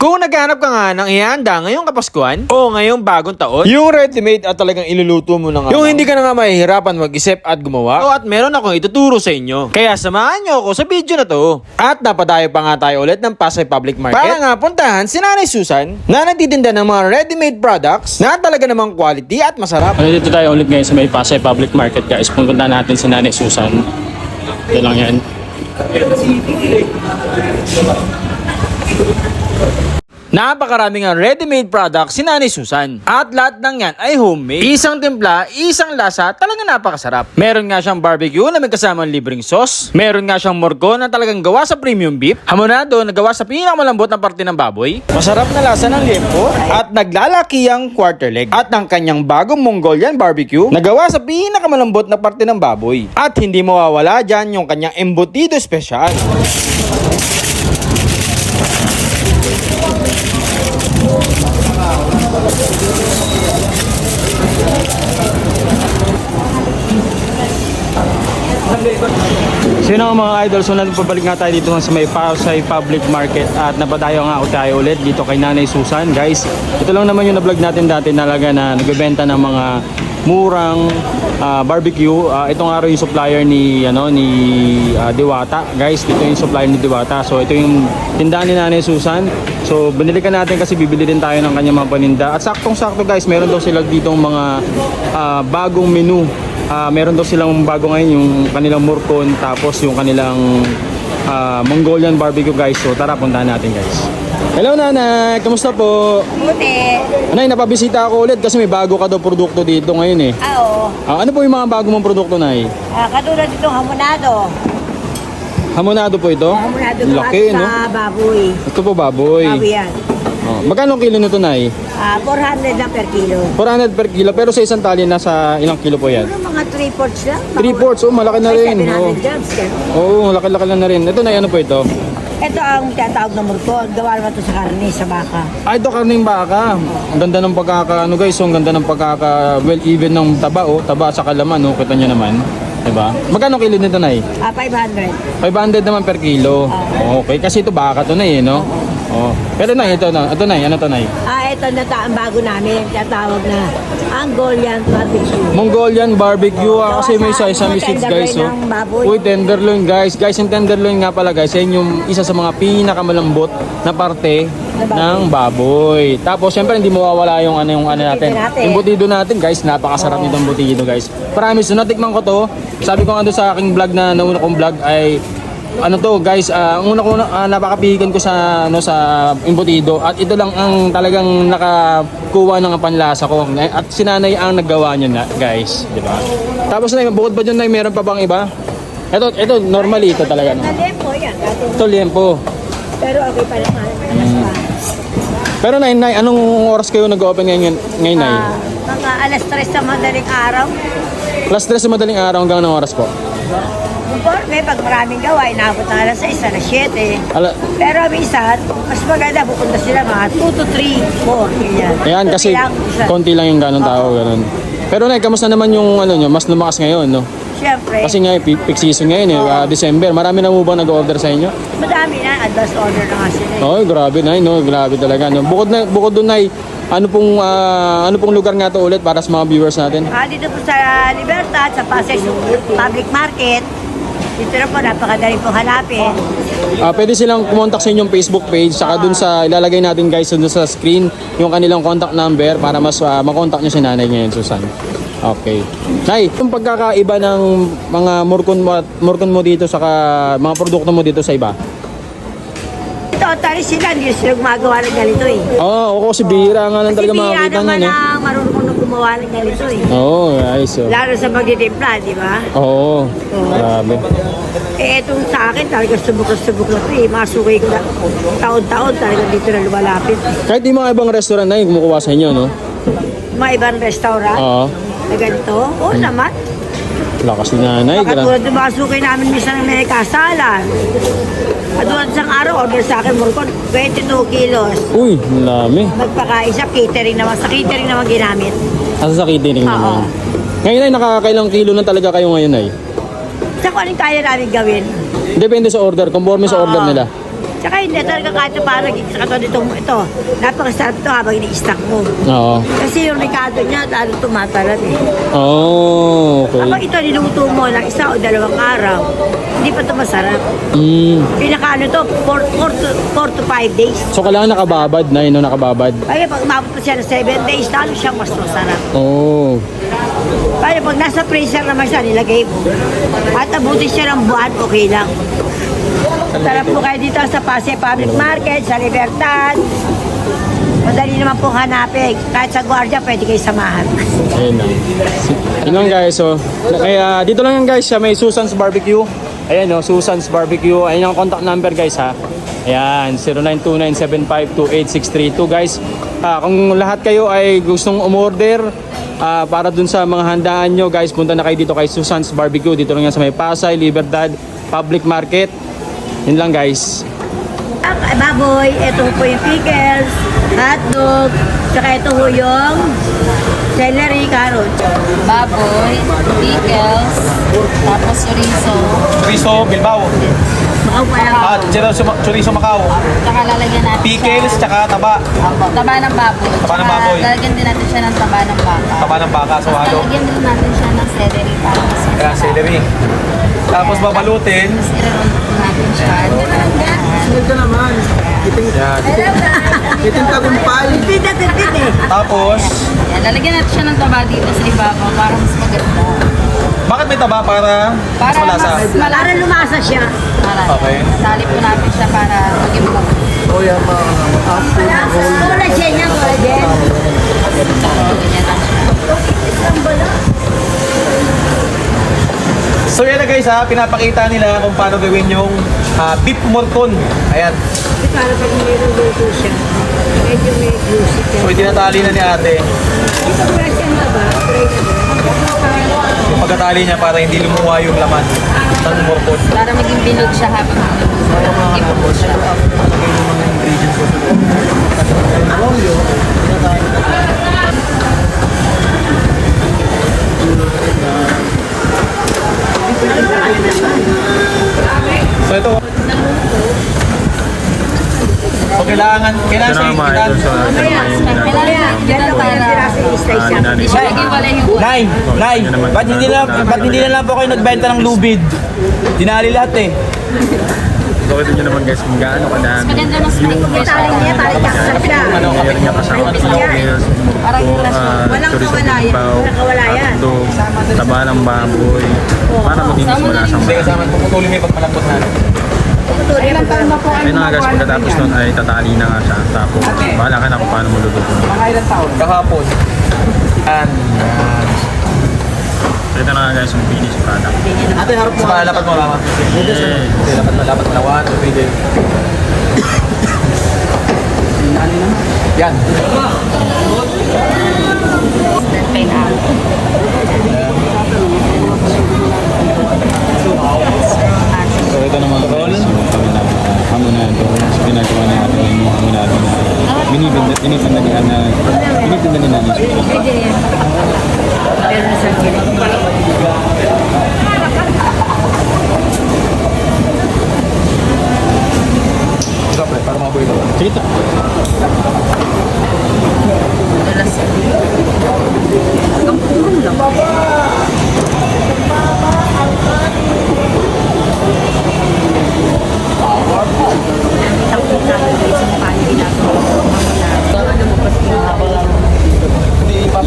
Kung naghanap ka nga ng ihanda ngayong Kapaskuhan o ngayong bagong taon, yung ready-made at talagang iluluto mo na nga. Yung hindi ka na nga mahihirapan mag-isip at gumawa. O at meron akong ituturo sa inyo. Kaya samahan nyo ako sa video na to. At napadayo pa nga tayo ulit ng Pasay Public Market para nga puntahan si Nanay Susan na nagtitinda ng mga ready-made products na talaga namang quality at masarap. Dito tayo ulit ngayon sa may Pasay Public Market, guys. Pupunta natin si Nanay Susan. Ito lang yan. Napakarami nga ready-made products si Nanay Susan. At lahat ng yan ay homemade. Isang timpla, isang lasa, talagang napakasarap. Meron nga siyang barbecue na may kasamang libreng sauce. Meron nga siyang morgo na talagang gawa sa premium beef. Hamonado na gawa sa pinakamalambot na parte ng baboy. Masarap na lasa ng liempo. At naglalaki ang quarter leg. At ang kanyang bagong Mongolian barbecue na gawa sa pinakamalambot na parte ng baboy. At hindi mawawala dyan yung kanyang embutido special. So yun ang mga idol, so pabalik nga tayo dito sa may Pasay Public Market at napadayo nga ako tayo ulit dito kay Nanay Susan, guys. Ito lang naman yung na-vlog natin dati talaga na nagbebenta ng mga murang barbecue. Itong araw yung supplier ni Diwata, guys. Dito yung supplier ni Diwata. So ito yung tindahan ni Nanay Susan. So binilikan natin kasi bibili din tayo ng kanyang mga paninda. At saktong-sakto, guys, meron daw sila ditong mga bagong menu. Meron daw silang bago ngayon yung kanilang murkon, tapos yung kanilang Mongolian barbecue, guys. So tara, puntahan natin, guys. Hello Nanay, kamusta po? Buti. Nanay, napabisita ako ulit kasi may bago ka daw produkto dito ngayon eh. Oo. Ano po yung mga bago mong produkto, Nay? Katulad dito, hamonado. Hamonado po ito? Hamonado Laki, no? sa baboy. Ito po baboy. Baboy yan. Magkano kilo nito, Nay? 400 na per kilo. 400 per kilo, pero sa isang tali nasa ilang kilo po yan? Ano mga 3/4 lang? 3/4, malaki na rin. 700 grams. Malaki-laki na rin. Ito, Nay, ano po ito? Ito ang tinatawag na murkon. Gawa naman ito sa karne, sa baka. Ito karning baka. Ang ganda ng guys, ang ganda ng well even ng taba, taba sa kalaman, Kita niyo naman. Diba? Magkano kilo nito, Nay? 500. 500 naman per kilo. Okay, kasi ito baka to, Nay, no? Pero Nay, ito, ano to, Nay? Ito na ang bago namin. Tinatawag na Mongolian barbecue. Mongolian barbecue, kasi may sesame seeds, guys. Uy, tenderloin, guys. Guys, yung tenderloin nga pala, guys, yan yung isa sa mga pinakamalambot na parte ng baboy. Tapos, syempre, hindi mawawala yung ano natin. Embutido natin, guys. Napakasarap nitong embutido, guys. Promise, natikman ko to. Sabi ko nga doon sa aking vlog na nauna kong vlog ay guys, ang una ko napakapihigan ko sa embutido at ito lang ang talagang nakakuha ng panlasa ko at si Nanay ang naggawa niya, guys, di ba? Tapos na bukod pa diyan, Nay, meron pa bang iba? Ito normally ito talaga, no? Liempo yan. Ito liempo. Pero okay pa lang. Pero Nay, anong oras kayo nag-open ngayon, Nay? Mga alas 3 sa madaling araw. Alas 3 sa madaling araw hanggang anong oras po? Conforme, pag maraming gawa, inaabot na alas 6, alas 7. Pero minsan, mas maganda, pupunta sila mga 2 to 3, 4. Ganyan. Ayan, kasi konti lang yung ganong tao, ganun. Pero Nay, kamusta naman yung nyo, mas lumakas ngayon, no? Siyempre. Kasi nga, peak season ngayon, December. Marami na mo ba nag-order sa inyo? Madami na, advance order na nga sila. Grabe, Nay, no? Grabe talaga, no? Bukod doon, Nay, ano pong lugar nga to ulit para sa mga viewers natin? Dito po sa Libertad, sa Pasay Public Market. Dito na po, napakadali pong hanapin. Pwede silang kumontak sa inyong Facebook page, saka dun sa ilalagay natin, guys, dun sa screen yung kanilang contact number para mas makontak nyo si Nanay ngayon, Susan. Okay. Nay, yung pagkakaiba ng mga murkon mo dito saka mga produkto mo dito sa iba? Totally sila, hindi sila gumagawa ng ganito eh. Kasi bihira nga lang talaga makakita naman niyan, ang marunong na gumawa ng ganito eh. Guys. Lalo sa magtitimpla, di ba? Grabe. Itong sa akin, talaga subok na ito eh. Masukay ko na taon-taon, talaga dito na lumalapit. Kahit yung mga ibang restaurant na yung kumukuha sa inyo, no? Mga ibang restaurant, na ganito, naman. Lakas ni Nanay. Katulad ng masukay namin minsan ng may kasalan. Katulad isang araw, order sa akin, murkon, 22 kilos. Uy, dami. Magpakain siya, catering naman. Sa catering naman ginamit. Sa catering naman. Ngayon, Nay, nakakailang kilo na talaga kayo ngayon, Nay? Sa kung anong kaya namin gawin. Depende sa order, conforme sa order nila. Tsaka hindi talaga kahit paano, katulad ito, napakasarap ito habang ini-stack mo. Oo. Kasi yung Ricardo niya, lalo tumatalag eh. Oh, Kapag okay. ito niluto mo ng 1 o 2 araw, hindi pa ito masarap. Pinakaano to, 4 to 5 days. So kailangan nakababad na yun, no? Nakababad. Kaya pag umabot pa siya ng 7 days, lalo siyang mas masarap. Oh. Kaya pag nasa freezer naman siya, nilagay mo. At abutin siya ng buwan, okay lang. Sarap po kayo dito sa Pasay Public Market, sa Libertad. Madali naman pong hanapin. Kahit sa Guardia, pwede kayo samahan. Ayun na. Yun lang guys, so. Kaya dito lang yan guys, sa may Susan's Barbecue. Ayan no, Susan's Barbecue. Ayan ang contact number guys ha. Ayan, 0929752863 guys. Kung lahat kayo ay gustong umorder para dun sa mga handaan nyo guys, punta na kayo dito kay Susan's Barbecue. Dito lang yan sa may Pasay, Libertad, Public Market. Yun lang guys. Baboy, ito po yung pickles, hotdog, tsaka ito po yung celery, carrot. Baboy, pickles, tapos chorizo, Chorizo, Bilbao. Bakaw pa lang. At chorizo Macau. tsaka lalagyan natin Pickles, siya. tsaka taba. Opo, taba ng baboy. Taba ng Tsaka baboy. lalagyan din natin siya ng taba ng baka. Taba ng baka, so Tapos halo. lalagyan din natin siya ng celery para mas Kaya masarap. celery. Tapos babalutin. Tapos i-roll natin siya. Tipid na tipid eh. Tapos, Yan, lalagyan natin siya ng taba dito sa ibabaw para mas maganda. bakit may taba para mas Para malasa? mas Para malasa. lumasa siya. Okay. Natali po natin siya para maging mabuti. Collagen yan, collagen. Ganyan lang siya. So yan na guys ha, pinapakita nila kung paano gawin yung beef morcon. Ayan. Para pag mayroong luto siya, medyo may juicy siya. So itinatali na ni ate. Ito fresh yan na ba? Try na ba? Yung pagkatali niya para hindi lumuwa yung laman ng morcon. Para maging bilog siya habang ipupo siya. So ito. So kailangan siya ikitan. Kaya, ganito kayo piraso yung slice siya. Hindi siya nag-iwalay yung Nay, ba't hindi na lang po kayo nagbenta ng lubid? Dinali lahat eh. So ito nyo naman guys kung gaano ka na. maganda mas may Tali niya, tali kakasal siya. Meron niya kasama Mahigpit siya eh. Walang kawalayan. Walang kawalayan. Taba ng baboy. Para maging mas malasang Hindi kasama puputulin mo yung pagmalambot natin. Tutuloy ang pagkakasal. Ayun na nga guys, pagkatapos nun ay tatali na nga siya. Tapos bahala ka na kung paano mo lulutuin. Kahapon. And So ito na nga guys, yung finished product. ate harap mo. Lapat mo mama. Okay, lapat mo na 1, 2, 3 din. Yan. So ito naman guys, yung hamon na ito. So ginagawa na natin yung hamon natin na binitinda ni Nanay Susan. Pero nasa gilid. Ito pre, para mabuhay ito. Sige ta.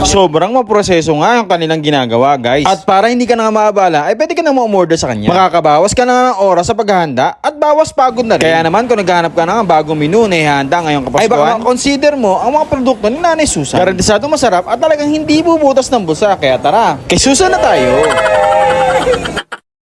Sobrang maproseso nga yung kanilang ginagawa guys. At para hindi ka na nga maabala, ay pwede ka na ma-order sa kanya. Makakabawas ka na nga ng oras sa paghahanda at bawas pagod na rin. Kaya naman kung naghahanap ka na ng bagong menu na ihahanda ngayong Kapaskuhan, ay baka consider mo ang mga produkto ni Nanay Susan. Garantisado masarap at talagang hindi bubutas ng bulsa. Kaya tara, kay Susan na tayo!